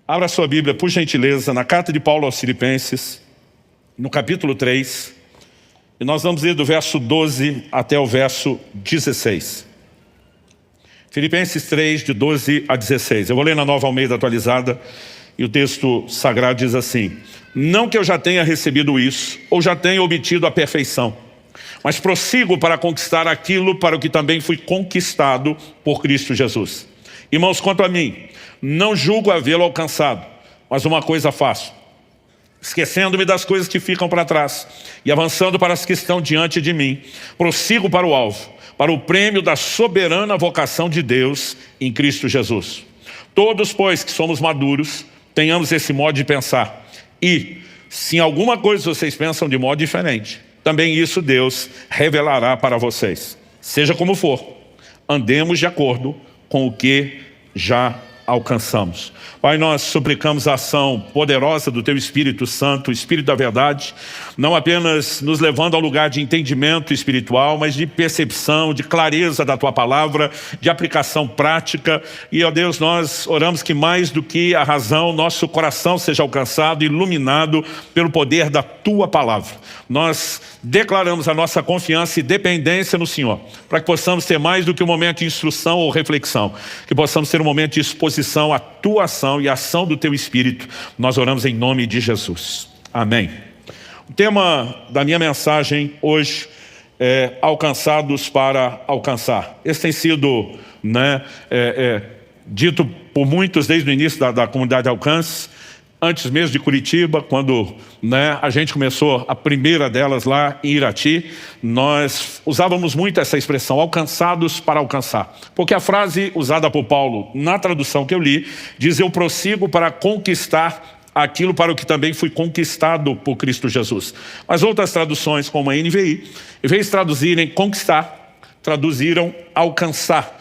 Abra sua Bíblia, por gentileza, na carta de Paulo aos Filipenses, no capítulo 3, e nós vamos ler do verso 12 até o verso 16. Filipenses 3, de 12 a 16. Eu vou ler na Nova Almeida atualizada, e o texto sagrado diz assim: não que eu já tenha recebido isso, ou já tenha obtido a perfeição, mas prossigo para conquistar aquilo para o que também fui conquistado por Cristo Jesus. Irmãos, quanto a mim, não julgo havê-lo alcançado, mas uma coisa faço, esquecendo-me das coisas que ficam para trás e avançando para as que estão diante de mim, prossigo para o alvo, para o prêmio da soberana vocação de Deus em Cristo Jesus. Todos, pois, que somos maduros, tenhamos esse modo de pensar. E, se em alguma coisa vocês pensam de modo diferente, também isso Deus revelará para vocês. Seja como for, andemos de acordo com o que já alcançamos. Pai, nós suplicamos a ação poderosa do Teu Espírito Santo, o Espírito da verdade, não apenas nos levando ao lugar de entendimento espiritual, mas de percepção, de clareza da Tua palavra, de aplicação prática. E, ó Deus, nós oramos que mais do que a razão, nosso coração seja alcançado, iluminado pelo poder da Tua palavra. Nós declaramos a nossa confiança e dependência no Senhor, para que possamos ter mais do que um momento de instrução ou reflexão, que possamos ter um momento de exposição à Tua ação e à ação do Teu Espírito. Nós oramos em nome de Jesus. Amém. O tema da minha mensagem hoje é alcançados para alcançar. Esse tem sido dito por muitos desde o início da comunidade Alcance, antes mesmo de Curitiba, quando a gente começou a primeira delas lá em Irati. Nós usávamos muito essa expressão, alcançados para alcançar. Porque a frase usada por Paulo, na tradução que eu li, diz: eu prossigo para conquistar aquilo para o que também fui conquistado por Cristo Jesus. Mas outras traduções, como a NVI, em vez de traduzirem conquistar, traduziram alcançar.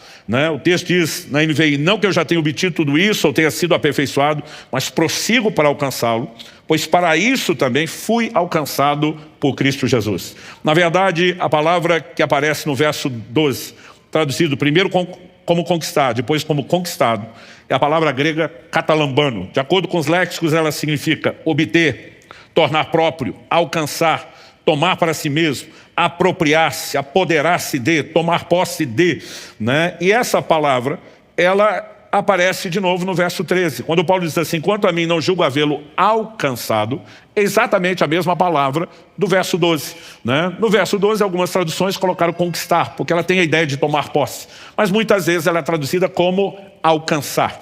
O texto diz na NVI: não que eu já tenha obtido tudo isso ou tenha sido aperfeiçoado, mas prossigo para alcançá-lo, pois para isso também fui alcançado por Cristo Jesus. Na verdade, a palavra que aparece no verso 12, traduzido primeiro como conquistar, depois como conquistado, é a palavra grega katalambano. De acordo com os léxicos, ela significa obter, tornar próprio, alcançar, tomar para si mesmo, apropriar-se, apoderar-se de, tomar posse de. E essa palavra, ela aparece de novo no verso 13, quando Paulo diz assim: quanto a mim, não julgo havê-lo alcançado. Exatamente a mesma palavra do verso 12. No verso 12, algumas traduções colocaram conquistar, porque ela tem a ideia de tomar posse, mas muitas vezes ela é traduzida como alcançar.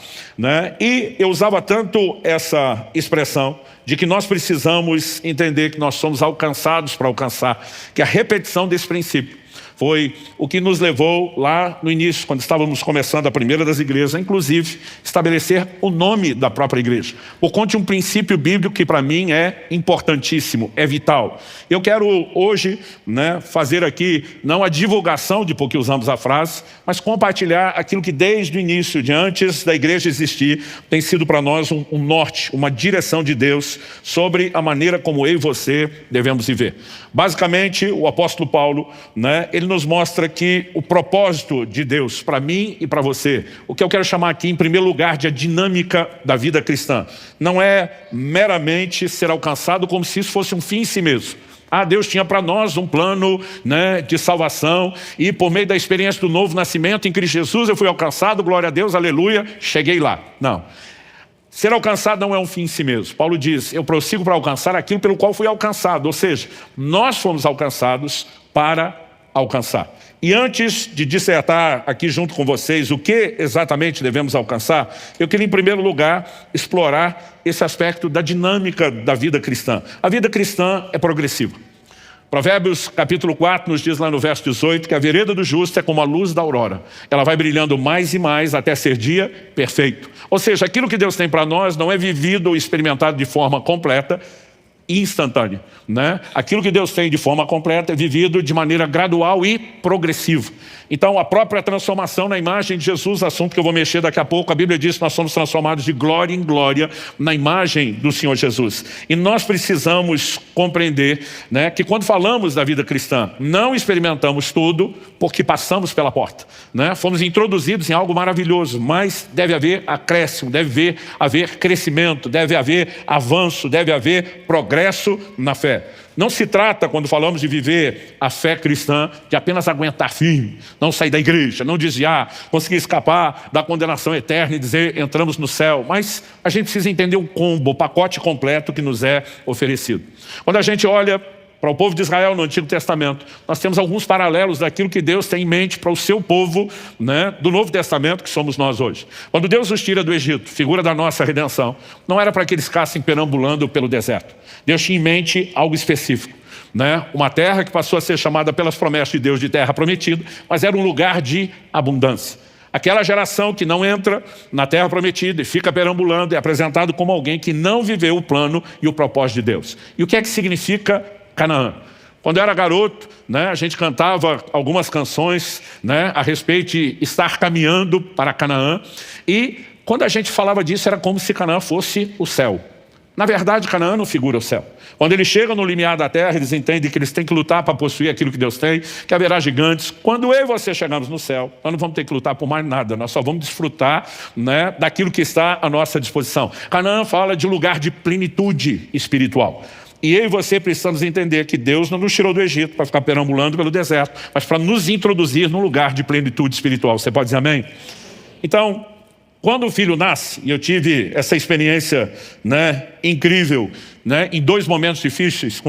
E eu usava tanto essa expressão de que nós precisamos entender que nós somos alcançados para alcançar, que a repetição desse princípio foi o que nos levou lá no início, quando estávamos começando a primeira das igrejas, inclusive estabelecer o nome da própria igreja, por conta de um princípio bíblico que para mim é importantíssimo, é vital. Eu quero hoje fazer aqui, não a divulgação de por que usamos a frase, mas compartilhar aquilo que desde o início, de antes da igreja existir, tem sido para nós um norte, uma direção de Deus sobre a maneira como eu e você devemos viver. Basicamente, o apóstolo Paulo, ele nos mostra que o propósito de Deus para mim e para você, o que eu quero chamar aqui em primeiro lugar de a dinâmica da vida cristã, não é meramente ser alcançado como se isso fosse um fim em si mesmo. Deus tinha para nós um plano de salvação, e por meio da experiência do novo nascimento em Cristo Jesus eu fui alcançado, glória a Deus, aleluia, cheguei lá. Não. Ser alcançado não é um fim em si mesmo. Paulo diz: eu prossigo para alcançar aquilo pelo qual fui alcançado. Ou seja, nós fomos alcançados para alcançar. E antes de dissertar aqui junto com vocês o que exatamente devemos alcançar, eu queria em primeiro lugar explorar esse aspecto da dinâmica da vida cristã. A vida cristã é progressiva. Provérbios capítulo 4 nos diz lá no verso 18 que a vereda do justo é como a luz da aurora. Ela vai brilhando mais e mais até ser dia perfeito. Ou seja, aquilo que Deus tem para nós não é vivido ou experimentado de forma completa instantânea, né? Aquilo que Deus tem de forma completa é vivido de maneira gradual e progressiva. Então, a própria transformação na imagem de Jesus, assunto que eu vou mexer daqui a pouco, a Bíblia diz que nós somos transformados de glória em glória na imagem do Senhor Jesus. E nós precisamos compreender, né, que quando falamos da vida cristã, não experimentamos tudo porque passamos pela porta, né? Fomos introduzidos em algo maravilhoso, mas deve haver acréscimo, deve haver crescimento, deve haver avanço, deve haver progresso na fé. Não se trata, quando falamos de viver a fé cristã, de apenas aguentar firme, não sair da igreja, não desviar, conseguir escapar da condenação eterna e dizer entramos no céu. Mas a gente precisa entender o combo, o pacote completo que nos é oferecido. Quando a gente olha para o povo de Israel no Antigo Testamento, nós temos alguns paralelos daquilo que Deus tem em mente para o seu povo, né, do Novo Testamento, que somos nós hoje. Quando Deus os tira do Egito, figura da nossa redenção, não era para que eles ficassem perambulando pelo deserto. Deus tinha em mente algo específico, né? Uma terra que passou a ser chamada pelas promessas de Deus de terra prometida, mas era um lugar de abundância. Aquela geração que não entra na terra prometida e fica perambulando é apresentado como alguém que não viveu o plano e o propósito de Deus. E o que é que significa Canaã? Quando eu era garoto, né, a gente cantava algumas canções, né, a respeito de estar caminhando para Canaã. E quando a gente falava disso, era como se Canaã fosse o céu. Na verdade, Canaã não figura o céu. Quando eles chegam no limiar da terra, eles entendem que eles têm que lutar para possuir aquilo que Deus tem, que haverá gigantes. Quando eu e você chegamos no céu, nós não vamos ter que lutar por mais nada, nós só vamos desfrutar, né, daquilo que está à nossa disposição. Canaã fala de um lugar de plenitude espiritual. E eu e você precisamos entender que Deus não nos tirou do Egito para ficar perambulando pelo deserto, mas para nos introduzir num lugar de plenitude espiritual. Você pode dizer amém? Então, quando o filho nasce, e eu tive essa experiência, né, incrível, né, em dois momentos difíceis,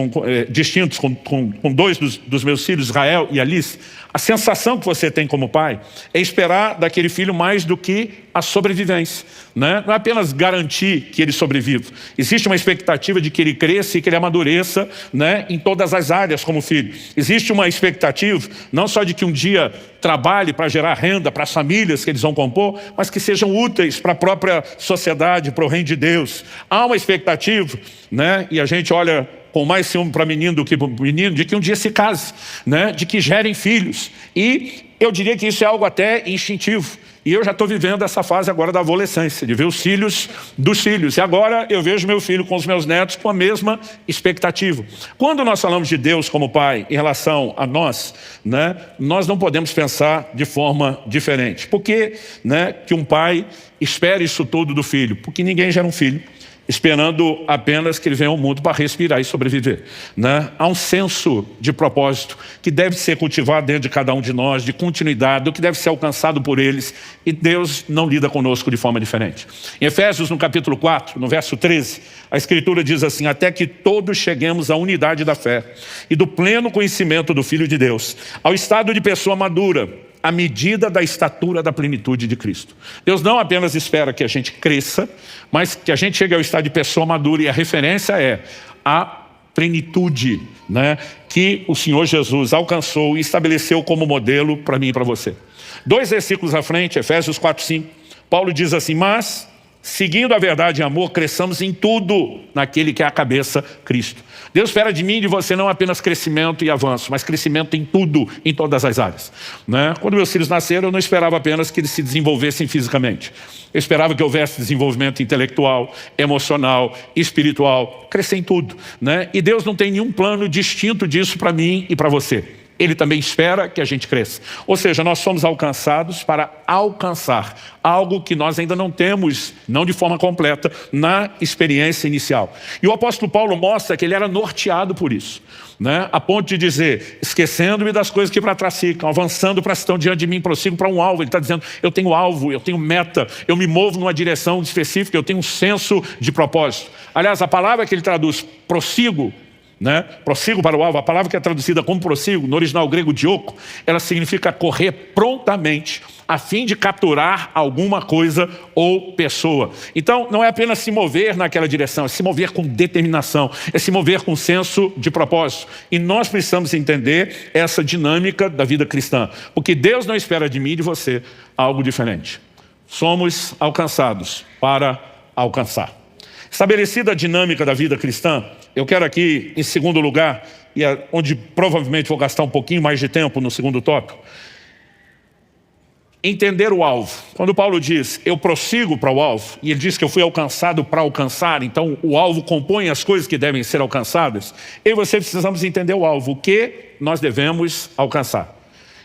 distintos, com dois dos meus filhos, Israel e Alice, a sensação que você tem como pai é esperar daquele filho mais do que a sobrevivência, né? Não é apenas garantir que ele sobreviva. Existe uma expectativa de que ele cresça e que ele amadureça, né, em todas as áreas como filho. Existe uma expectativa não só de que um dia trabalhe para gerar renda para as famílias que eles vão compor, mas que sejam úteis para a própria sociedade, para o reino de Deus. Há uma expectativa, né, e a gente olha com mais ciúme para menino do que para menino, de que um dia se case, né, de que gerem filhos. E eu diria que isso é algo até instintivo. E eu já estou vivendo essa fase agora da adolescência, de ver os filhos dos filhos. E agora eu vejo meu filho com os meus netos com a mesma expectativa. Quando nós falamos de Deus como Pai em relação a nós, né, nós não podemos pensar de forma diferente. Por que, né, que um pai espera isso tudo do filho? Porque ninguém gera um filho esperando apenas que ele venha ao mundo para respirar e sobreviver, né? Há um senso de propósito que deve ser cultivado dentro de cada um de nós, de continuidade, do que deve ser alcançado por eles, e Deus não lida conosco de forma diferente. Em Efésios, no capítulo 4, no verso 13, a Escritura diz assim: até que todos cheguemos à unidade da fé e do pleno conhecimento do Filho de Deus, ao estado de pessoa madura, à medida da estatura da plenitude de Cristo. Deus não apenas espera que a gente cresça, mas que a gente chegue ao estado de pessoa madura, e a referência é a plenitude, né, que o Senhor Jesus alcançou e estabeleceu como modelo para mim e para você. 2 versículos à frente, Efésios 4:5, Paulo diz assim: mas, seguindo a verdade em amor, cresçamos em tudo naquele que é a cabeça, Cristo. Deus espera de mim e de você não apenas crescimento e avanço, mas crescimento em tudo, em todas as áreas, né? Quando meus filhos nasceram, eu não esperava apenas que eles se desenvolvessem fisicamente. Eu esperava que houvesse desenvolvimento intelectual, emocional, espiritual, crescer em tudo, né? E Deus não tem nenhum plano distinto disso para mim e para você. Ele também espera que a gente cresça. Ou seja, nós somos alcançados para alcançar algo que nós ainda não temos, não de forma completa, na experiência inicial. E o apóstolo Paulo mostra que ele era norteado por isso, né? A ponto de dizer: esquecendo-me das coisas que para trás ficam, avançando para as que estão diante de mim, prossigo para um alvo. Ele está dizendo: eu tenho alvo, eu tenho meta, eu me movo numa direção específica, eu tenho um senso de propósito. Aliás, a palavra que ele traduz prossigo, né, prossigo para o alvo, a palavra que é traduzida como prossigo, no original grego dioko, ela significa correr prontamente, a fim de capturar alguma coisa ou pessoa. Então, não é apenas se mover naquela direção, é se mover com determinação, é se mover com senso de propósito. E nós precisamos entender essa dinâmica da vida cristã, porque Deus não espera de mim e de você algo diferente. Somos alcançados para alcançar. Estabelecida a dinâmica da vida cristã, eu quero aqui, em segundo lugar, e é onde provavelmente vou gastar um pouquinho mais de tempo no segundo tópico, entender o alvo. Quando Paulo diz, eu prossigo para o alvo, e ele diz que eu fui alcançado para alcançar, então o alvo compõe as coisas que devem ser alcançadas, eu e você precisamos entender o alvo, o que nós devemos alcançar.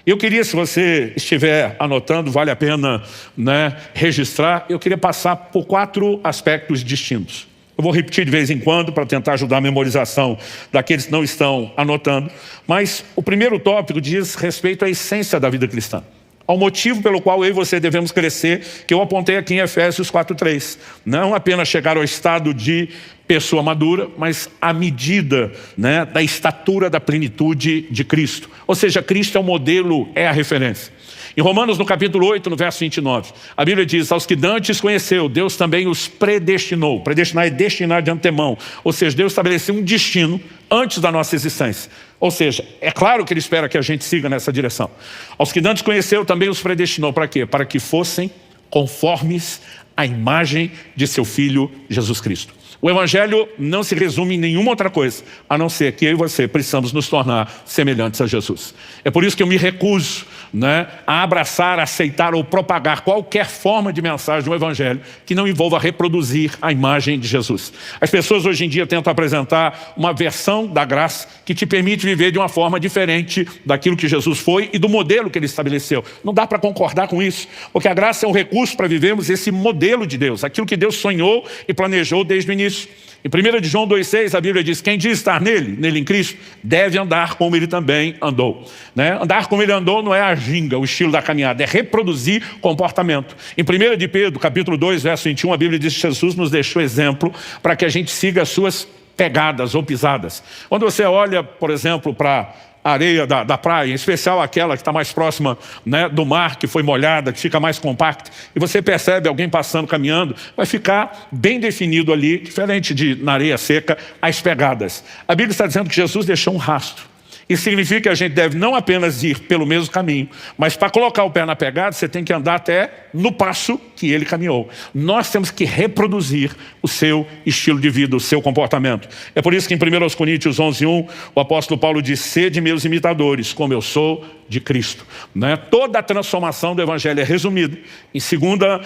Eu queria, se você estiver anotando, vale a pena, né, registrar, eu queria passar por 4 aspectos distintos. Eu vou repetir de vez em quando para tentar ajudar a memorização daqueles que não estão anotando, mas o primeiro tópico diz respeito à essência da vida cristã, ao motivo pelo qual eu e você devemos crescer, que eu apontei aqui em Efésios 4:3. Não apenas chegar ao estado de pessoa madura, mas à medida, né, da estatura da plenitude de Cristo. Ou seja, Cristo é o modelo, é a referência. Em Romanos, no capítulo 8, no verso 29, a Bíblia diz, aos que dantes conheceu, Deus também os predestinou. Predestinar é destinar de antemão. Ou seja, Deus estabeleceu um destino antes da nossa existência. Ou seja, é claro que Ele espera que a gente siga nessa direção. Aos que dantes conheceu, também os predestinou. Para quê? Para que fossem conformes à imagem de seu Filho Jesus Cristo. O Evangelho não se resume em nenhuma outra coisa, a não ser que eu e você precisamos nos tornar semelhantes a Jesus. É por isso que eu me recuso, né, a abraçar, aceitar ou propagar qualquer forma de mensagem do Evangelho que não envolva reproduzir a imagem de Jesus. As pessoas hoje em dia tentam apresentar uma versão da graça que te permite viver de uma forma diferente daquilo que Jesus foi e do modelo que Ele estabeleceu. Não dá para concordar com isso, porque a graça é um recurso para vivermos esse modelo de Deus, aquilo que Deus sonhou e planejou desde o início. Em 1 João 2,6 a Bíblia diz, quem diz estar nele em Cristo, deve andar como ele também andou. Né? Andar como ele andou não é a ginga, o estilo da caminhada, é reproduzir comportamento. Em 1 de Pedro, capítulo 2, verso 21, a Bíblia diz que Jesus nos deixou exemplo para que a gente siga as suas pegadas ou pisadas. Quando você olha, por exemplo, para a areia da praia, em especial aquela que está mais próxima, né, do mar, que foi molhada, que fica mais compacta, e você percebe alguém passando, caminhando, vai ficar bem definido ali, diferente de na areia seca, as pegadas. A Bíblia está dizendo que Jesus deixou um rastro. Isso significa que a gente deve não apenas ir pelo mesmo caminho, mas para colocar o pé na pegada, você tem que andar até no passo que ele caminhou. Nós temos que reproduzir o seu estilo de vida, o seu comportamento. É por isso que em 1 Coríntios 11:1, o apóstolo Paulo diz, sede meus imitadores, como eu sou de Cristo. Né? Toda a transformação do Evangelho é resumida em 2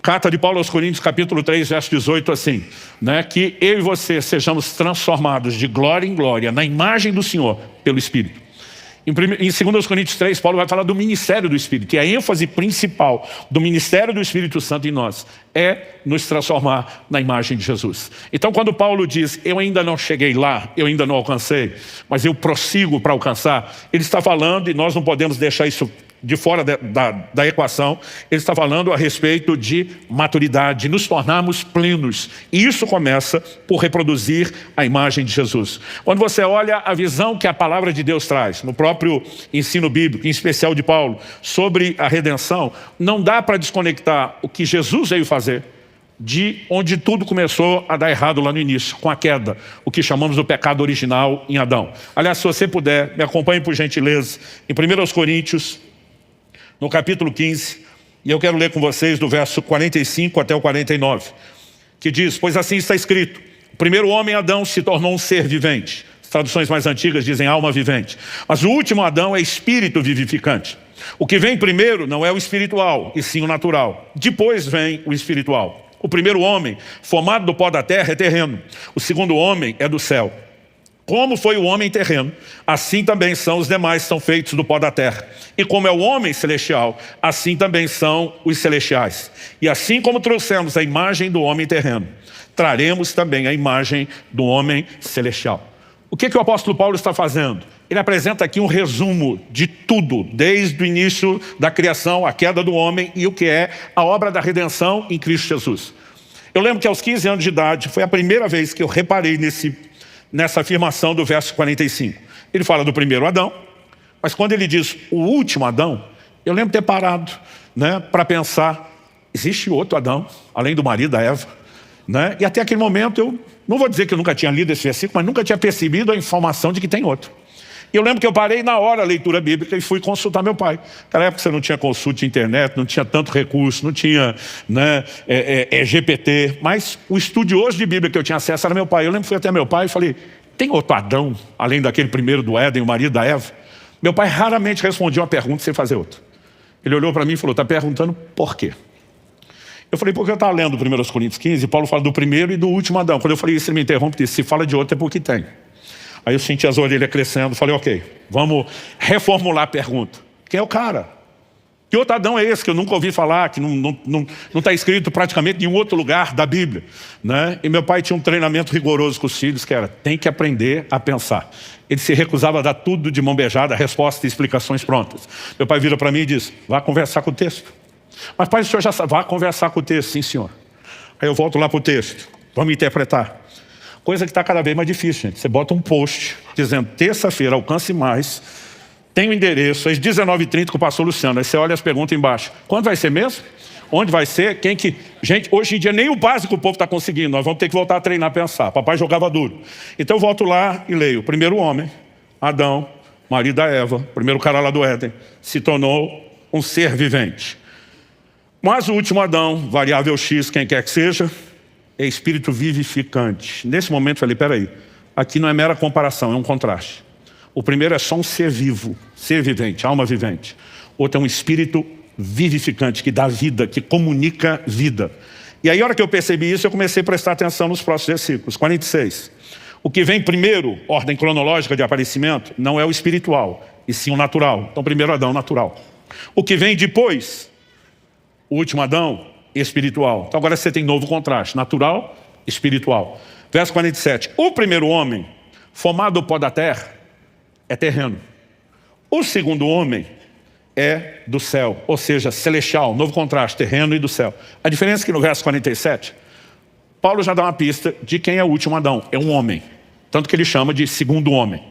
Carta de Paulo aos Coríntios, capítulo 3, verso 18, assim, né, que eu e você sejamos transformados de glória em glória, na imagem do Senhor, pelo Espírito. Em 2 Coríntios 3, Paulo vai falar do ministério do Espírito, e a ênfase principal do ministério do Espírito Santo em nós é nos transformar na imagem de Jesus. Então, quando Paulo diz, eu ainda não cheguei lá, eu ainda não alcancei, mas eu prossigo para alcançar, ele está falando, e nós não podemos deixar isso de fora da equação, ele está falando a respeito de maturidade, de nos tornarmos plenos. E isso começa por reproduzir a imagem de Jesus. Quando você olha a visão que a palavra de Deus traz, no próprio ensino bíblico, em especial de Paulo, sobre a redenção, não dá para desconectar o que Jesus veio fazer de onde tudo começou a dar errado lá no início, com a queda, o que chamamos do pecado original em Adão. Aliás, se você puder, me acompanhe por gentileza, em 1 Coríntios, no capítulo 15, e eu quero ler com vocês do verso 45 até o 49, que diz, pois assim está escrito, o primeiro homem, Adão, se tornou um ser vivente. As traduções mais antigas dizem alma vivente. Mas o último Adão é espírito vivificante. O que vem primeiro não é o espiritual, e sim o natural. Depois vem o espiritual. O primeiro homem, formado do pó da terra, é terreno. O segundo homem é do céu. Como foi o homem terreno, assim também são os demais, são feitos do pó da terra. E como é o homem celestial, assim também são os celestiais. E assim como trouxemos a imagem do homem terreno, traremos também a imagem do homem celestial. O que o apóstolo Paulo está fazendo? Ele apresenta aqui um resumo de tudo, desde o início da criação, a queda do homem e o que é a obra da redenção em Cristo Jesus. Eu lembro que aos 15 anos de idade, foi a primeira vez que eu reparei nessa afirmação do verso 45. Ele fala do primeiro Adão, mas quando ele diz o último Adão, eu lembro de ter parado, né, para pensar, existe outro Adão, além do marido da Eva, né? E até aquele momento eu não vou dizer que eu nunca tinha lido esse versículo, mas nunca tinha percebido a informação de que tem outro. E eu lembro que eu parei na hora a leitura bíblica e fui consultar meu pai. Naquela época você não tinha consulta de internet, não tinha tanto recurso, não tinha, né, GPT. Mas o estudioso de Bíblia que eu tinha acesso era meu pai. Eu lembro que fui até meu pai e falei, tem outro Adão, além daquele primeiro do Éden, o marido da Eva? Meu pai raramente respondia uma pergunta sem fazer outra. Ele olhou para mim e falou, está perguntando por quê? Eu falei, porque eu estava lendo 1 Coríntios 15, e Paulo fala do primeiro e do último Adão. Quando eu falei isso, ele me interrompe e disse, se fala de outro é porque tem. Aí eu senti as orelhas crescendo, falei, ok, vamos reformular a pergunta. Quem é o cara? Que outro Adão é esse que eu nunca ouvi falar, que não está escrito praticamente em nenhum outro lugar da Bíblia, né? E meu pai tinha um treinamento rigoroso com os filhos, que era, tem que aprender a pensar. Ele se recusava a dar tudo de mão beijada, respostas e explicações prontas. Meu pai vira para mim e diz, vá conversar com o texto. Mas pai, o senhor já sabe, vá conversar com o texto, sim senhor. Aí eu volto lá para o texto, vamos interpretar. Coisa que está cada vez mais difícil, gente. Você bota um post dizendo, terça-feira, alcance mais, tem o endereço, às 19h30 com o pastor Luciano. Aí você olha as perguntas embaixo. Quando vai ser mesmo? Onde vai ser? Quem que... Gente, hoje em dia nem o básico o povo está conseguindo. Nós vamos ter que voltar a treinar, a pensar. Papai jogava duro. Então eu volto lá e leio. O primeiro homem, Adão, marido da Eva, primeiro cara lá do Éden, se tornou um ser vivente. Mas o último Adão, variável X, quem quer que seja, é espírito vivificante. Nesse momento eu falei, peraí, aqui não é mera comparação, é um contraste. O primeiro é só um ser vivo, ser vivente, alma vivente. O outro é um espírito vivificante, que dá vida, que comunica vida. E aí, a hora que eu percebi isso, eu comecei a prestar atenção nos próximos versículos. 46. O que vem primeiro, ordem cronológica de aparecimento, não é o espiritual, e sim o natural. Então, primeiro Adão, natural. O que vem depois, o último Adão, espiritual. Então agora você tem novo contraste, natural, espiritual. Verso 47. O primeiro homem, formado do pó da terra, é terreno. O segundo homem é do céu, ou seja, celestial, novo contraste, terreno e do céu. A diferença é que no verso 47, Paulo já dá uma pista de quem é o último Adão, é um homem. Tanto que ele chama de segundo homem.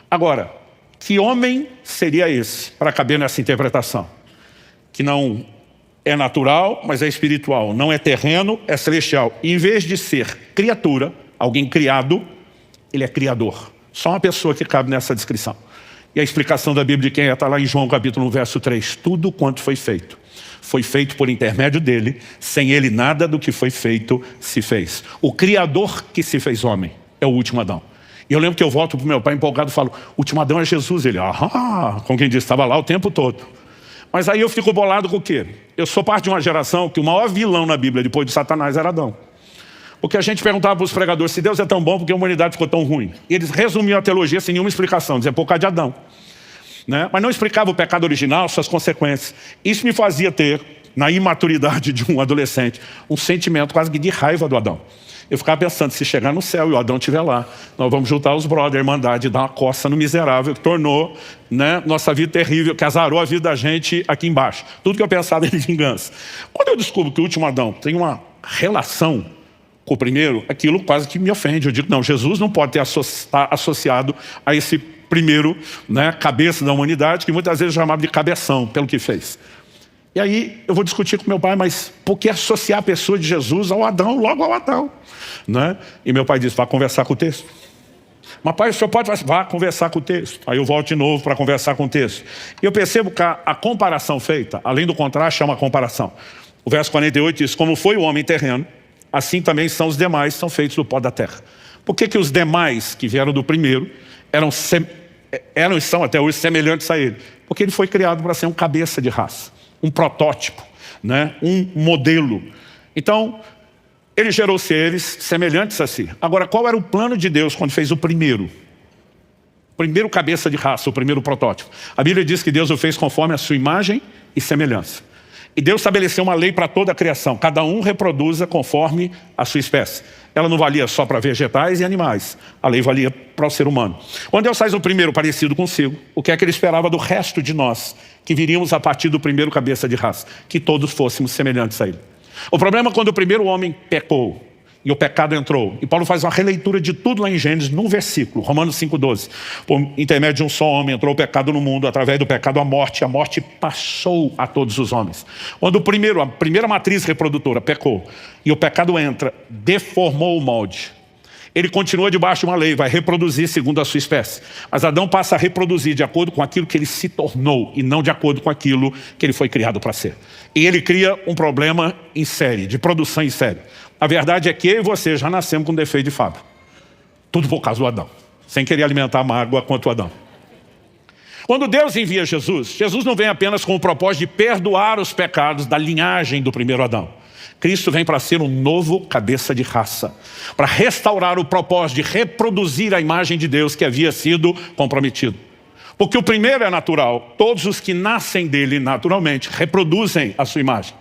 Agora, que homem seria esse, para caber nessa interpretação? Que não é natural, mas é espiritual. Não é terreno, é celestial. E em vez de ser criatura, alguém criado, ele é criador. Só uma pessoa que cabe nessa descrição. E a explicação da Bíblia de quem é está lá em João capítulo 1, verso 3. Tudo quanto foi feito por intermédio dele. Sem ele nada do que foi feito se fez. O Criador que se fez homem é o último Adão. E eu lembro que eu volto para o meu pai empolgado e falo, o último Adão é Jesus. Ele, como quem disse, estava lá o tempo todo. Mas aí eu fico bolado com o quê? Eu sou parte de uma geração que o maior vilão na Bíblia depois de Satanás era Adão. Porque a gente perguntava para os pregadores, se Deus é tão bom, por que a humanidade ficou tão ruim? E eles resumiam a teologia sem nenhuma explicação, diziam por causa de Adão. Né? Mas não explicava o pecado original, suas consequências. Isso me fazia ter, na imaturidade de um adolescente, um sentimento quase que de raiva do Adão. Eu ficava pensando, se chegar no céu e o Adão estiver lá, nós vamos juntar os brothers, a irmandade, dar uma coça no miserável que tornou, né, nossa vida terrível, que azarou a vida da gente aqui embaixo. Tudo que eu pensava era vingança. Quando eu descubro que o último Adão tem uma relação com o primeiro, aquilo quase que me ofende. Eu digo, não, Jesus não pode ter associado a esse primeiro, né, cabeça da humanidade, que muitas vezes chamava de cabeção, pelo que fez. E aí eu vou discutir com meu pai, mas por que associar a pessoa de Jesus ao Adão, logo ao Adão? Né? E meu pai disse, vá conversar com o texto. Mas pai, o senhor pode vá conversar com o texto. Aí eu volto de novo para conversar com o texto. E eu percebo que a comparação feita, além do contraste, é uma comparação. O verso 48 diz, como foi o homem terreno, assim também são os demais, são feitos do pó da terra. Por que os demais que vieram do primeiro eram e são até hoje semelhantes a ele? Porque ele foi criado para ser um cabeça de raça, um protótipo, né? Um modelo. Então, ele gerou seres semelhantes a si. Agora, qual era o plano de Deus quando fez o primeiro? O primeiro cabeça de raça, o primeiro protótipo. A Bíblia diz que Deus o fez conforme a sua imagem e semelhança. E Deus estabeleceu uma lei para toda a criação. Cada um reproduza conforme a sua espécie. Ela não valia só para vegetais e animais. A lei valia para o ser humano. Quando Deus faz o primeiro parecido consigo, o que é que ele esperava do resto de nós, que viríamos a partir do primeiro cabeça de raça? Que todos fôssemos semelhantes a ele. O problema é quando o primeiro homem pecou e o pecado entrou. E Paulo faz uma releitura de tudo lá em Gênesis, num versículo, Romanos 5,12. Por intermédio de um só homem entrou o pecado no mundo, através do pecado a morte passou a todos os homens. Quando a primeira matriz reprodutora pecou e o pecado entra, deformou o molde. ele continua debaixo de uma lei, vai reproduzir segundo a sua espécie. Mas Adão passa a reproduzir de acordo com aquilo que ele se tornou e não de acordo com aquilo que ele foi criado para ser. E ele cria um problema em série, de produção em série. A verdade é que eu e você já nascemos com defeito de fábrica. Tudo por causa do Adão. Sem querer alimentar a mágoa quanto o Adão. Quando Deus envia Jesus, Jesus não vem apenas com o propósito de perdoar os pecados da linhagem do primeiro Adão. Cristo vem para ser um novo cabeça de raça, para restaurar o propósito de reproduzir a imagem de Deus que havia sido comprometido. Porque o primeiro é natural, todos os que nascem dele naturalmente reproduzem a sua imagem.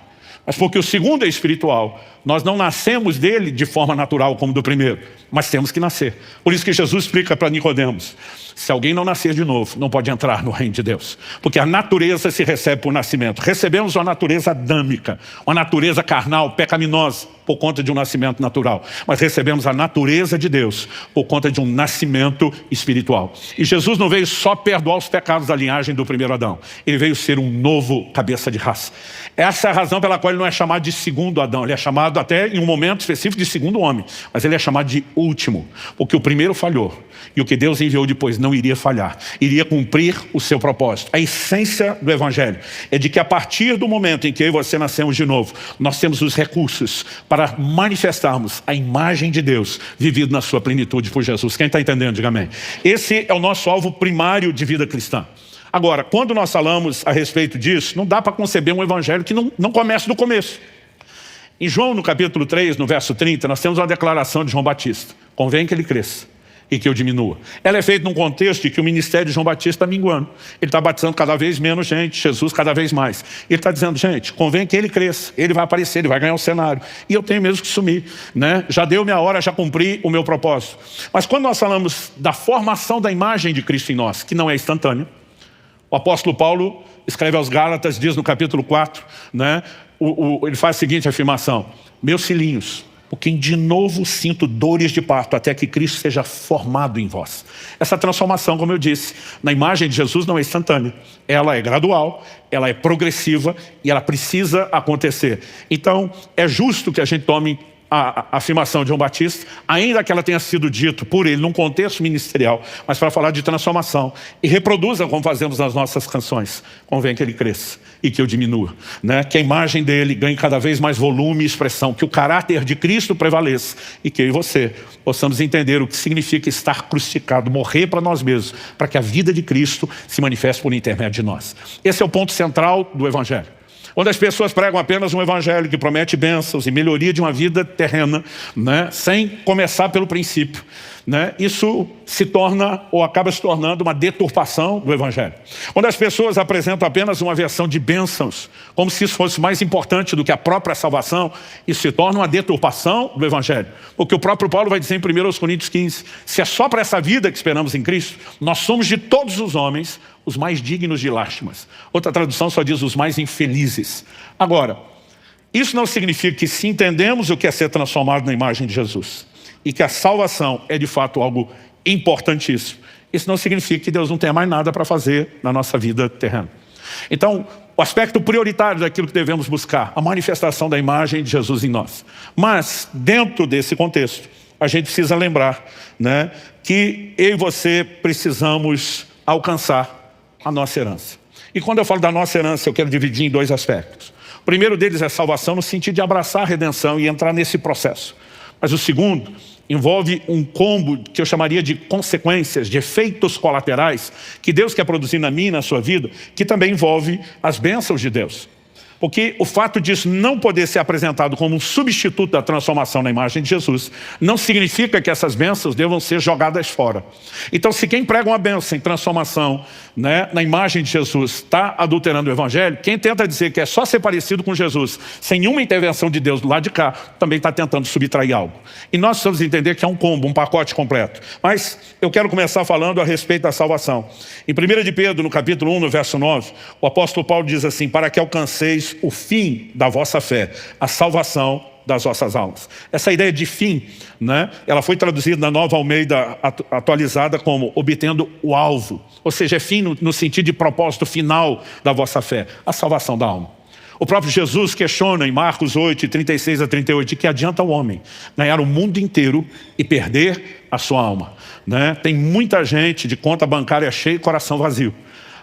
Mas porque o segundo é espiritual, nós não nascemos dele de forma natural como do primeiro, mas temos que nascer. Por isso que Jesus explica para Nicodemos, se alguém não nascer de novo, não pode entrar no reino de Deus. Porque a natureza se recebe por nascimento. Recebemos uma natureza adâmica, uma natureza carnal, pecaminosa, por conta de um nascimento natural. Mas recebemos a natureza de Deus por conta de um nascimento espiritual. E Jesus não veio só perdoar os pecados da linhagem do primeiro Adão. Ele veio ser um novo cabeça de raça. Essa é a razão pela qual ele não é chamado de segundo Adão. Ele é chamado até em um momento específico de segundo homem. Mas ele é chamado de último. Porque o primeiro falhou. E o que Deus enviou depois não iria falhar. Iria cumprir o seu propósito. A essência do Evangelho é de que a partir do momento em que eu e você nascemos de novo, nós temos os recursos para manifestarmos a imagem de Deus vivido na sua plenitude por Jesus. Quem está entendendo, diga amém. Esse é o nosso alvo primário de vida cristã. Agora, quando nós falamos a respeito disso, não dá para conceber um evangelho que não comece do começo. Em João, no capítulo 3, no verso 30, nós temos uma declaração de João Batista. Convém que ele cresça e que eu diminua. Ela é feita num contexto de que o ministério de João Batista está minguando. Ele está batizando cada vez menos gente, Jesus cada vez mais. Ele está dizendo, gente, convém que ele cresça, ele vai aparecer, ele vai ganhar o cenário. E eu tenho mesmo que sumir, né? Já deu minha hora, já cumpri o meu propósito. Mas quando nós falamos da formação da imagem de Cristo em nós, que não é instantânea, o apóstolo Paulo escreve aos Gálatas, diz no capítulo 4, né? Ele faz a seguinte afirmação, meus filhinhos, por quem de novo sinto dores de parto, até que Cristo seja formado em vós. Essa transformação, como eu disse, na imagem de Jesus não é instantânea. Ela é gradual, ela é progressiva e ela precisa acontecer. Então, é justo que a gente tome a afirmação de João Batista, ainda que ela tenha sido dito por ele num contexto ministerial, mas para falar de transformação. E reproduza como fazemos nas nossas canções. Convém que ele cresça e que eu diminua, né? Que a imagem dele ganhe cada vez mais volume e expressão, que o caráter de Cristo prevaleça e que eu e você possamos entender o que significa estar crucificado, morrer para nós mesmos, para que a vida de Cristo se manifeste por intermédio de nós. Esse é o ponto central do Evangelho. Quando as pessoas pregam apenas um evangelho que promete bênçãos e melhoria de uma vida terrena, né, sem começar pelo princípio, né, isso se torna ou acaba se tornando uma deturpação do evangelho. Quando as pessoas apresentam apenas uma versão de bênçãos, como se isso fosse mais importante do que a própria salvação, isso se torna uma deturpação do evangelho. Porque o próprio Paulo vai dizer em 1 Coríntios 15, se é só para essa vida que esperamos em Cristo, nós somos de todos os homens os mais dignos de lástimas. Outra tradução só diz os mais infelizes. Agora, isso não significa que se entendemos o que é ser transformado na imagem de Jesus e que a salvação é de fato algo importantíssimo, isso não significa que Deus não tenha mais nada para fazer na nossa vida terrena. Então, o aspecto prioritário daquilo que devemos buscar, a manifestação da imagem de Jesus em nós. Mas, dentro desse contexto, a gente precisa lembrar, né, que eu e você precisamos alcançar a nossa herança. E quando eu falo da nossa herança, eu quero dividir em dois aspectos. O primeiro deles é salvação no sentido de abraçar a redenção e entrar nesse processo. Mas o segundo envolve um combo que eu chamaria de consequências, de efeitos colaterais que Deus quer produzir na minha e na sua vida, que também envolve as bênçãos de Deus. Porque o fato disso não poder ser apresentado como um substituto da transformação na imagem de Jesus, não significa que essas bênçãos devam ser jogadas fora. Então, se quem prega uma bênção em transformação, né, na imagem de Jesus está adulterando o evangelho, quem tenta dizer que é só ser parecido com Jesus, sem nenhuma intervenção de Deus do lado de cá, também está tentando subtrair algo. E nós precisamos entender que é um combo, um pacote completo. Mas eu quero começar falando a respeito da salvação. Em 1 de Pedro, no capítulo 1, no verso 9, o apóstolo Paulo diz assim, para que alcanceis o fim da vossa fé, a salvação das vossas almas. Essa ideia de fim, né, ela foi traduzida na Nova Almeida atualizada como obtendo o alvo. Ou seja, é fim no sentido de propósito final da vossa fé, a salvação da alma. O próprio Jesus questiona em Marcos 8, 36 a 38, de que adianta o homem ganhar o mundo inteiro e perder a sua alma. Né? Tem muita gente de conta bancária cheia e coração vazio.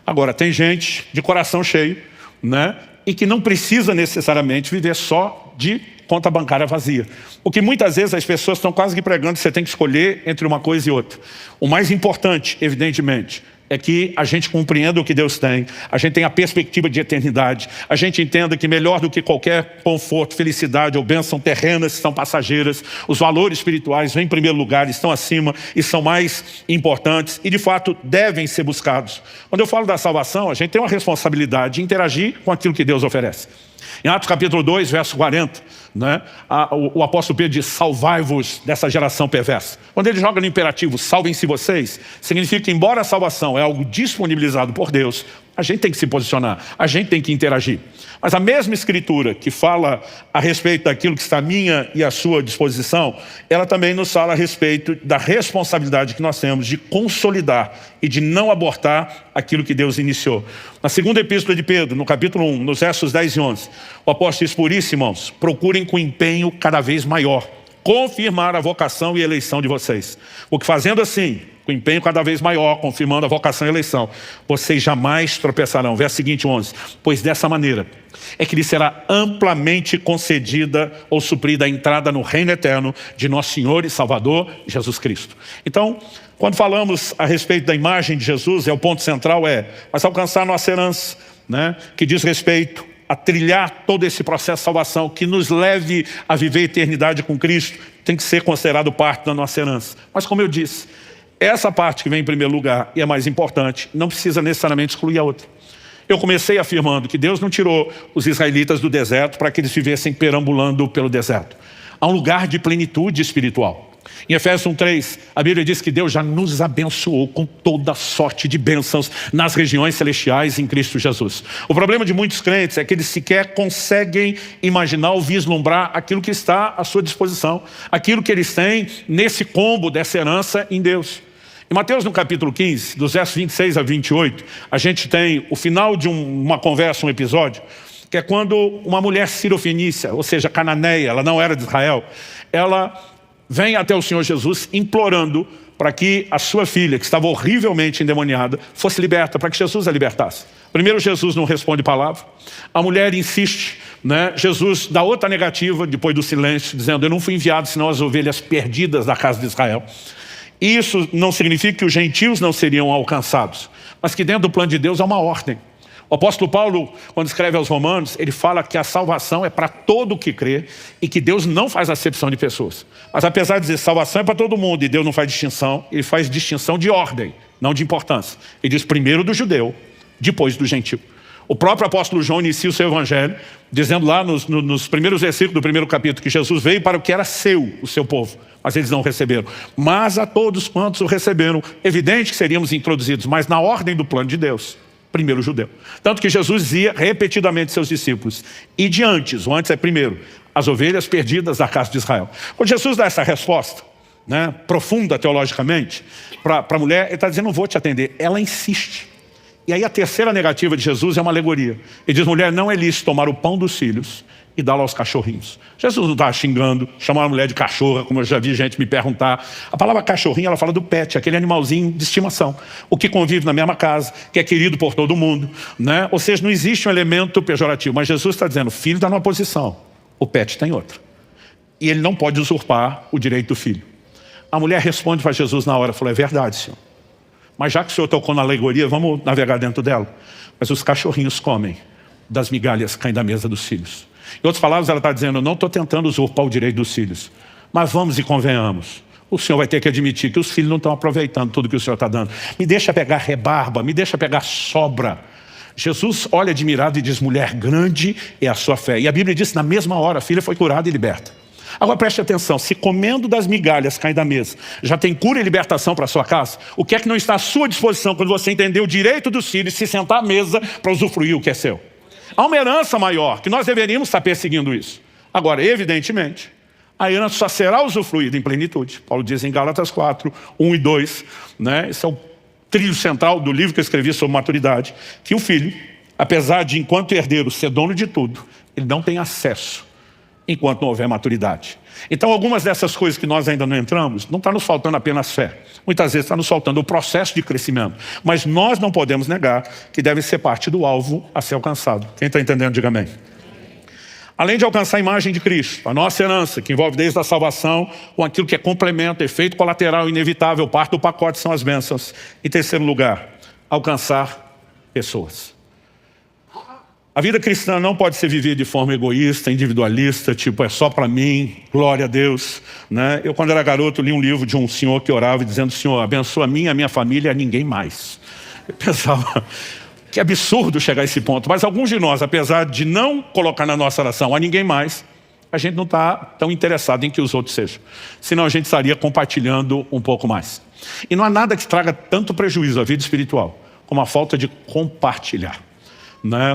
Agora, tem gente de coração cheio, né? E que não precisa necessariamente viver só de conta bancária vazia. Porque muitas vezes as pessoas estão quase que pregando que você tem que escolher entre uma coisa e outra. O mais importante, evidentemente, é que a gente compreenda o que Deus tem, a gente tem a perspectiva de eternidade, a gente entenda que melhor do que qualquer conforto, felicidade ou bênção terrenas são passageiras, os valores espirituais vêm em primeiro lugar, estão acima e são mais importantes e de fato devem ser buscados. Quando eu falo da salvação, a gente tem uma responsabilidade de interagir com aquilo que Deus oferece. Em Atos capítulo 2, verso 40, né, o apóstolo Pedro diz, salvai-vos dessa geração perversa. Quando ele joga no imperativo, salvem-se vocês, significa que embora a salvação é algo disponibilizado por Deus, a gente tem que se posicionar, a gente tem que interagir. Mas a mesma escritura que fala a respeito daquilo que está à minha e à sua disposição, ela também nos fala a respeito da responsabilidade que nós temos de consolidar e de não abortar aquilo que Deus iniciou. Na segunda epístola de Pedro, no capítulo 1, nos versos 10 e 11, o apóstolo diz, por isso, irmãos, procurem com empenho cada vez maior confirmar a vocação e eleição de vocês. Porque fazendo assim, com empenho cada vez maior, confirmando a vocação e eleição, vocês jamais tropeçarão. Verso seguinte, 11. Pois dessa maneira é que lhe será amplamente concedida ou suprida a entrada no reino eterno de nosso Senhor e Salvador Jesus Cristo. Então, quando falamos a respeito da imagem de Jesus, o ponto central mas alcançar nossa herança, né, que diz respeito a trilhar todo esse processo de salvação que nos leve a viver a eternidade com Cristo, tem que ser considerado parte da nossa herança. Mas como eu disse, essa parte que vem em primeiro lugar e é mais importante, não precisa necessariamente excluir a outra. Eu comecei afirmando que Deus não tirou os israelitas do deserto para que eles vivessem perambulando pelo deserto. Há um lugar de plenitude espiritual. Em Efésios 1:3, a Bíblia diz que Deus já nos abençoou com toda sorte de bênçãos nas regiões celestiais em Cristo Jesus. O problema de muitos crentes é que eles sequer conseguem imaginar ou vislumbrar aquilo que está à sua disposição, aquilo que eles têm nesse combo dessa herança em Deus. Em Mateus, no capítulo 15, dos versos 26 a 28, a gente tem o final de uma conversa, um episódio, que é quando uma mulher sirofenícia, ou seja, cananeia, ela não era de Israel, ela vem até o Senhor Jesus implorando para que a sua filha, que estava horrivelmente endemoniada, fosse liberta, para que Jesus a libertasse. Primeiro Jesus não responde palavra, a mulher insiste, né? Jesus dá outra negativa depois do silêncio, dizendo, eu não fui enviado senão as ovelhas perdidas da casa de Israel. Isso não significa que os gentios não seriam alcançados, mas que dentro do plano de Deus há uma ordem. O apóstolo Paulo, quando escreve aos Romanos, ele fala que a salvação é para todo o que crê e que Deus não faz acepção de pessoas. Mas apesar de dizer salvação é para todo mundo e Deus não faz distinção, ele faz distinção de ordem, não de importância. Ele diz primeiro do judeu, depois do gentio. O próprio apóstolo João inicia o seu evangelho, dizendo lá nos primeiros versículos do primeiro capítulo que Jesus veio para o que era seu, o seu povo, mas eles não receberam. Mas a todos quantos o receberam, evidente que seríamos introduzidos, mas na ordem do plano de Deus. Primeiro o judeu. Tanto que Jesus dizia repetidamente aos seus discípulos, e de antes, o antes é primeiro, as ovelhas perdidas da casa de Israel. Quando Jesus dá essa resposta, né, profunda teologicamente, para a mulher, ele está dizendo, não vou te atender. Ela insiste. E aí a terceira negativa de Jesus é uma alegoria. Ele diz, mulher, não é lícito tomar o pão dos filhos e dá-lo aos cachorrinhos. Jesus não estava xingando, chamando a mulher de cachorra, como eu já vi gente me perguntar. A palavra cachorrinho, ela fala do pet, aquele animalzinho de estimação. O que convive na mesma casa, que é querido por todo mundo, né? Ou seja, não existe um elemento pejorativo. Mas Jesus está dizendo, o filho está numa posição, o pet tem outra. E ele não pode usurpar o direito do filho. A mulher responde para Jesus na hora, falou, é verdade, senhor. Mas já que o senhor tocou na alegoria, vamos navegar dentro dela. Mas os cachorrinhos comem das migalhas que caem da mesa dos filhos. Em outras palavras, ela está dizendo, não estou tentando usurpar o direito dos filhos, mas vamos e convenhamos. O senhor vai ter que admitir que os filhos não estão aproveitando tudo que o senhor está dando. Me deixa pegar rebarba, me deixa pegar sobra. Jesus olha admirado e diz, mulher, grande é a sua fé. E a Bíblia diz, na mesma hora, a filha foi curada e liberta. Agora preste atenção, se comendo das migalhas caem da mesa, já tem cura e libertação para a sua casa, o que é que não está à sua disposição quando você entender o direito dos filhos, se sentar à mesa para usufruir o que é seu? Há uma herança maior, que nós deveríamos estar perseguindo isso. Agora, evidentemente, a herança só será usufruída em plenitude. Paulo diz em Gálatas 4, 1 e 2, né? Esse é o trilho central do livro que eu escrevi sobre maturidade, que o filho, apesar de, enquanto herdeiro, ser dono de tudo, ele não tem acesso enquanto não houver maturidade. Então, algumas dessas coisas que nós ainda não entramos, não está nos faltando apenas fé. Muitas vezes está nos faltando o processo de crescimento. Mas nós não podemos negar que deve ser parte do alvo a ser alcançado. Quem está entendendo, diga amém. Além de alcançar a imagem de Cristo, a nossa herança, que envolve desde a salvação, com aquilo que é complemento, efeito colateral, inevitável, parte do pacote são as bênçãos. Em terceiro lugar, alcançar pessoas. A vida cristã não pode ser vivida de forma egoísta, individualista, tipo, é só para mim, glória a Deus. Né? Eu, quando era garoto, li um livro de um senhor que orava dizendo: Senhor, abençoa a mim, a minha família e a ninguém mais. Eu pensava, que absurdo chegar a esse ponto. Mas alguns de nós, apesar de não colocar na nossa oração a ninguém mais, a gente não está tão interessado em que os outros sejam. Senão a gente estaria compartilhando um pouco mais. E não há nada que traga tanto prejuízo à vida espiritual como a falta de compartilhar.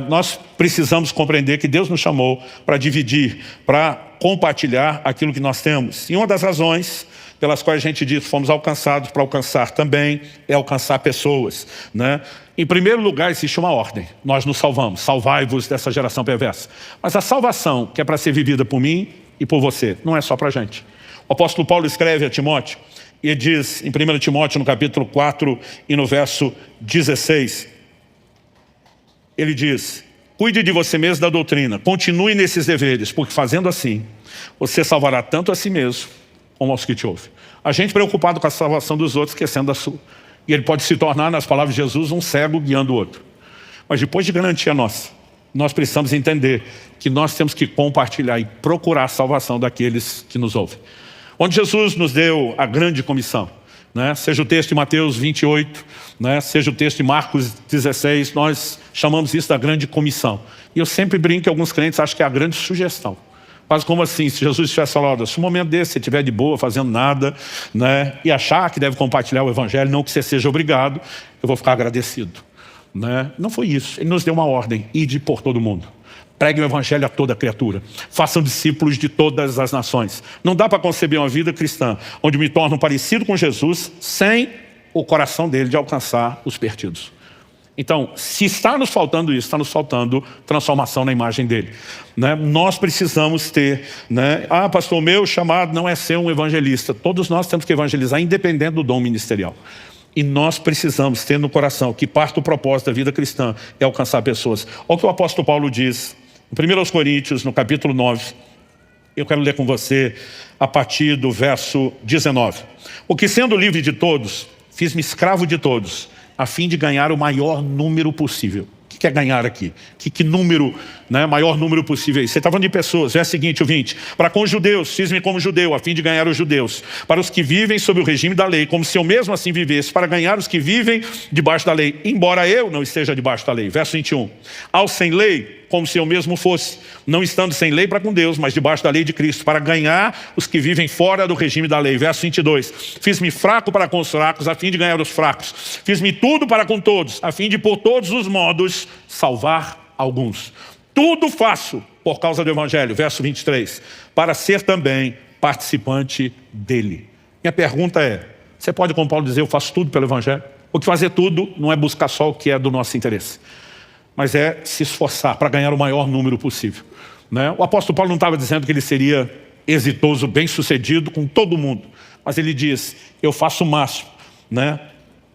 Nós precisamos compreender que Deus nos chamou para dividir, para compartilhar aquilo que nós temos. E uma das razões pelas quais a gente diz que fomos alcançados para alcançar também é alcançar pessoas. Em primeiro lugar, existe uma ordem. Nós nos salvamos. Salvai-vos dessa geração perversa. Mas a salvação, que é para ser vivida por mim e por você, não é só para a gente. O apóstolo Paulo escreve a Timóteo e diz em 1 Timóteo, no capítulo 4 e no verso 16... Ele diz: cuide de você mesmo da doutrina, continue nesses deveres, porque fazendo assim, você salvará tanto a si mesmo como aos que te ouvem. A gente preocupado com a salvação dos outros, esquecendo a sua. E ele pode se tornar, nas palavras de Jesus, um cego guiando o outro. Mas depois de garantir a nossa, nós precisamos entender que nós temos que compartilhar e procurar a salvação daqueles que nos ouvem. Onde Jesus nos deu a grande comissão, seja o texto de Mateus 28, seja o texto de Marcos 16, nós chamamos isso da grande comissão. E eu sempre brinco que alguns crentes acham que é a grande sugestão. Quase como assim, se Jesus tivesse falado: se um momento desse você estiver de boa, fazendo nada, e achar que deve compartilhar o evangelho, não que você seja obrigado, eu vou ficar agradecido. Não foi isso. Ele nos deu uma ordem: ide por todo mundo. Pregue o evangelho a toda criatura. Façam discípulos de todas as nações. Não dá para conceber uma vida cristã onde me torno parecido com Jesus sem o coração dele de alcançar os perdidos. Então, se está nos faltando isso, está nos faltando transformação na imagem dele. Nós precisamos ter... pastor, meu chamado não é ser um evangelista. Todos nós temos que evangelizar, independente do dom ministerial. E nós precisamos ter no coração que parte do propósito da vida cristã é alcançar pessoas. Olha o que o apóstolo Paulo diz em 1 Coríntios, no capítulo 9. Eu quero ler com você a partir do verso 19. Porque sendo livre de todos, fiz-me escravo de todos, a fim de ganhar o maior número possível. O que é ganhar aqui? Que número, maior número possível? Você está falando de pessoas. Verso seguinte, o 20. Para com os judeus, fiz-me como judeu, a fim de ganhar os judeus. Para os que vivem sob o regime da lei, como se eu mesmo assim vivesse, para ganhar os que vivem debaixo da lei, embora eu não esteja debaixo da lei. Verso 21. Aos sem lei, como se eu mesmo fosse, não estando sem lei para com Deus, mas debaixo da lei de Cristo, para ganhar os que vivem fora do regime da lei. Verso 22. Fiz-me fraco para com os fracos, a fim de ganhar os fracos. Fiz-me tudo para com todos, a fim de por todos os modos salvar alguns. Tudo faço por causa do evangelho. Verso 23. Para ser também participante dele. Minha pergunta é: você pode, como Paulo, dizer: eu faço tudo pelo evangelho? Porque fazer tudo não é buscar só o que é do nosso interesse, mas é se esforçar para ganhar o maior número possível. O apóstolo Paulo não estava dizendo que ele seria exitoso, bem-sucedido com todo mundo, mas ele diz: eu faço o máximo,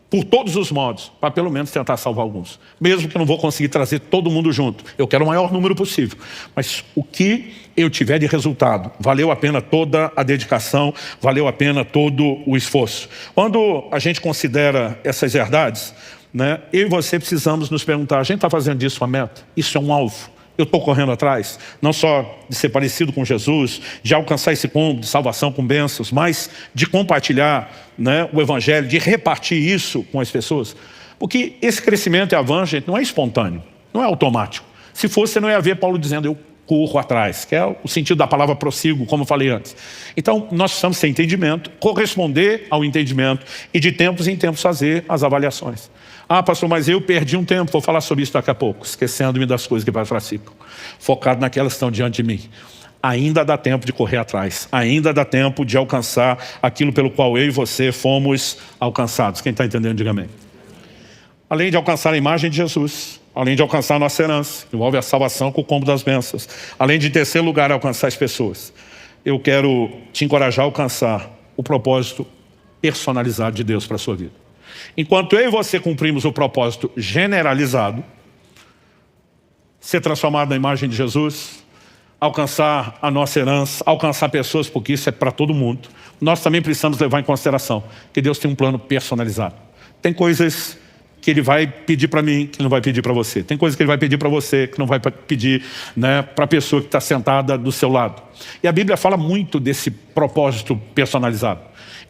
por todos os modos, para pelo menos tentar salvar alguns. Mesmo que eu não vou conseguir trazer todo mundo junto, eu quero o maior número possível. Mas o que eu tiver de resultado, valeu a pena toda a dedicação, valeu a pena todo o esforço. Quando a gente considera essas verdades, eu e você precisamos nos perguntar: a gente está fazendo disso uma meta? Isso é um alvo? Eu estou correndo atrás, não só de ser parecido com Jesus, de alcançar esse ponto de salvação com bênçãos, mas de compartilhar o evangelho, de repartir isso com as pessoas. Porque esse crescimento e avanço, gente, não é espontâneo, não é automático. Se fosse, você não ia ver Paulo dizendo: eu corro atrás, que é o sentido da palavra prossigo, como eu falei antes. Então, nós precisamos ter entendimento, corresponder ao entendimento e de tempos em tempos fazer as avaliações. Pastor, mas eu perdi um tempo, vou falar sobre isso daqui a pouco, esquecendo-me das coisas que para trás ficam, focado naquelas que estão diante de mim. Ainda dá tempo de correr atrás, ainda dá tempo de alcançar aquilo pelo qual eu e você fomos alcançados. Quem está entendendo, diga amém. Além de alcançar a imagem de Jesus, além de alcançar a nossa herança, envolve a salvação com o combo das bênçãos. Além de, em terceiro lugar, alcançar as pessoas. Eu quero te encorajar a alcançar o propósito personalizado de Deus para a sua vida. Enquanto eu e você cumprimos o propósito generalizado, ser transformado na imagem de Jesus, alcançar a nossa herança, alcançar pessoas, porque isso é para todo mundo. Nós também precisamos levar em consideração que Deus tem um plano personalizado. Tem coisas que Ele vai pedir para mim, que Ele não vai pedir para você. Tem coisas que Ele vai pedir para você, que não vai pedir, né, para a pessoa que está sentada do seu lado. E a Bíblia fala muito desse propósito personalizado.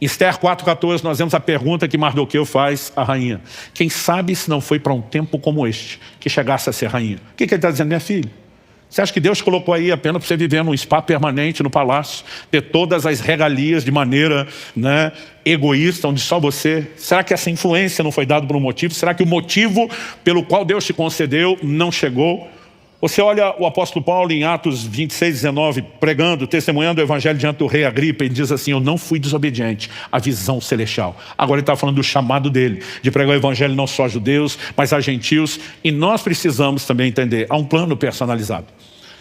Em Esther 4,14 nós vemos a pergunta que Mardoqueu faz à rainha. Quem sabe se não foi para um tempo como este que chegasse a ser rainha? O que ele está dizendo? Minha filha, você acha que Deus colocou aí apenas para você viver num spa permanente no palácio, ter todas as regalias de maneira, né, egoísta, onde só você? Será que essa influência não foi dada por um motivo? Será que o motivo pelo qual Deus te concedeu não chegou? Você olha o apóstolo Paulo em Atos 26, 19, pregando, testemunhando o evangelho diante do rei Agripa, ele diz assim, eu não fui desobediente à visão celestial. Agora ele está falando do chamado dele, de pregar o evangelho não só a judeus, mas a gentios, e nós precisamos também entender, há um plano personalizado.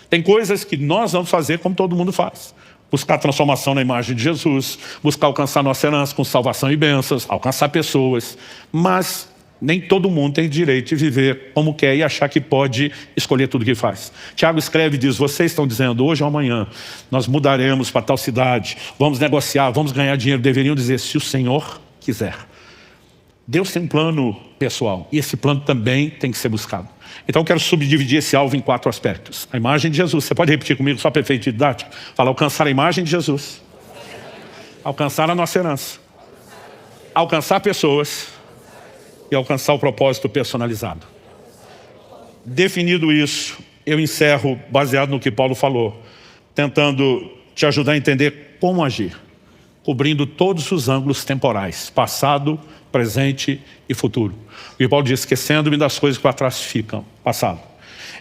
Tem coisas que nós vamos fazer como todo mundo faz. Buscar transformação na imagem de Jesus, buscar alcançar nossa herança com salvação e bênçãos, alcançar pessoas, mas nem todo mundo tem direito de viver como quer e achar que pode escolher tudo que faz. Tiago escreve e diz, vocês estão dizendo, hoje ou amanhã, nós mudaremos para tal cidade, vamos negociar, vamos ganhar dinheiro. Deveriam dizer, se o Senhor quiser. Deus tem um plano pessoal e esse plano também tem que ser buscado. Então eu quero subdividir esse alvo em 4 aspectos. A imagem de Jesus, você pode repetir comigo só para efeito didático? Fala, alcançar a imagem de Jesus, alcançar a nossa herança, alcançar pessoas e alcançar o propósito personalizado. Definido isso, eu encerro baseado no que Paulo falou, tentando te ajudar a entender como agir, cobrindo todos os ângulos temporais, passado, presente e futuro. E Paulo diz, esquecendo-me das coisas que para trás ficam, passado.